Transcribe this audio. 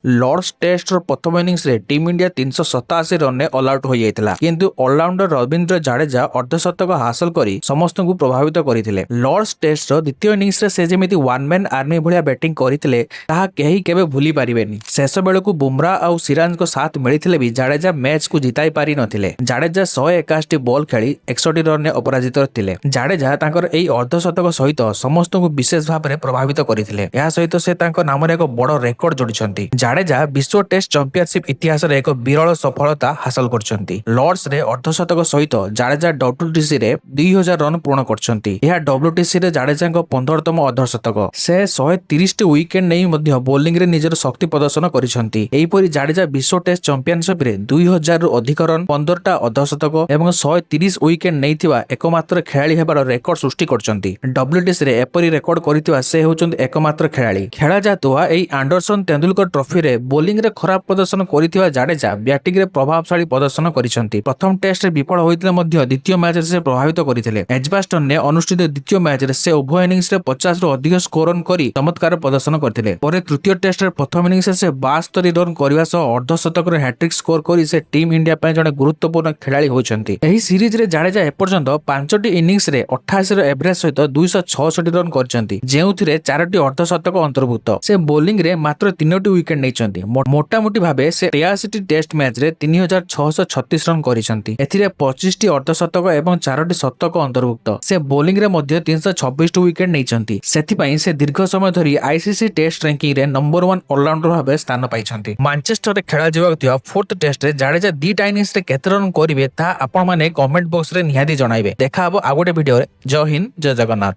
Lord's test प्रथम innings रे team India 387 run all out हो जाइतिला किंतु ऑलराउंडर रविंद्र जाडेजा अर्धशतक हासिल करी समस्त को प्रभावित करथिले। लॉर्ड्स टेस्ट द्वितीय इनिंग्स रे से जेमिति वन मैन आर्मी भलिया बैटिंग करथिले ताहा केही केबे भूली पारिबेनी। शेष बेलकु बुमरा और सिराज को साथ मिलिथिले भी जाडेजा मैच को जिताई पारि नथिले। जाडेजा 181 बॉल खेली 61 रन रे अपराजित थिले। जाडेजा तांकर एई अर्धशतक सहित समस्त को विशेष भाव में प्रभावित करथिले। या सहित से तांको नाम रे एक बड़ रेकर्ड जोड़िछंती। जाडेजा विश्व टेस्ट चैंपियनशिप इतिहास रे एक विरल सफलता हासिल करछंती। लॉर्ड्स रे अर्धशतक सहित जाडेजा डब्ल्यूटीसी रे 2000 रन पूर्ण करछंती। यह डब्ल्यूटीसी रे जाडेजा को 15तम अर्धशतक। से 130 टी विकेट नै मध्य बॉलिंग रे निजर शक्ति प्रदर्शन करिसंती। एही परि जाडेजा विश्व टेस्ट चैंपियनशिप रे 2000 रु अधिक रन 15टा अर्धशतक एवं 130 विकेट नैथिबा एकमात्र खेलाड़ी हेबार रेकर्ड सृष्टि करछंती। डब्ल्यूटीसी रे एपरि रेकर्ड करितिबा से होचंती एकमात्र खेलाड़ी। खेला जातुआ एई एंडरसन तेंदुलकर ट्रॉफी रे बॉलिंग रे खराब प्रदर्शन करितिबा जाडेजा बैटिंग रे प्रभावशाली प्रदर्शन करिसंती। प्रथम टेस्ट रे विफल होइतिले मध्य द्वितीय मैच रे से प्रभावित करिथिले। एजबास्टन ने अनुष्ठित द्वितीय मैच रे से उभय इनिंग्स रे 50 रु अधिक स्कोर रन करी चमत्कार प्रदर्शन करथिले। परे तृतीय टेस्ट रे प्रथम इनिंग्स रे से 72 रन करबा सह अर्धशतक रे हैट्रिक स्कोर करी से टीम इंडिया पय जने गुरुत्वपूर्ण खेलाड़ी होइछंती। एही सीरीज रे जाडेजा एपर्यंत 5टी इनिंग्स रे 88 रो एवरेज सहित 266 रन करछंती, जेउथिरे 4टी अर्धशतक अंतर्भुक्त। से बॉलिंग रे मात्र 3टी विकेट नैछंती। मोटामोटी भाबे से 83 टेस्ट मैच रे 3636 रन करिसंती। एथिरे 25टी अर्धशतक एवं 4टी शतक अंतर्भुक्त। से बॉलिंग रे मध्य 326 विकेट नैछंती। सेथि पई से दीर्घ समय धरी आईसीसी टेस्ट रैंकिंग रे नंबर 1 ऑलराउंडर भाबे स्थान पाइछंती। मैनचेस्टर रे खेला जिबाक थिया 4th टेस्ट रे जाडेजा 2टा इनिंग्स रे केते रन करिवे ता आपण माने कमेंट बॉक्स रे निहाती जणाइबे। देखा हबो आ गोटे वीडियो रे। जय हिंद, जय जगन्नाथ।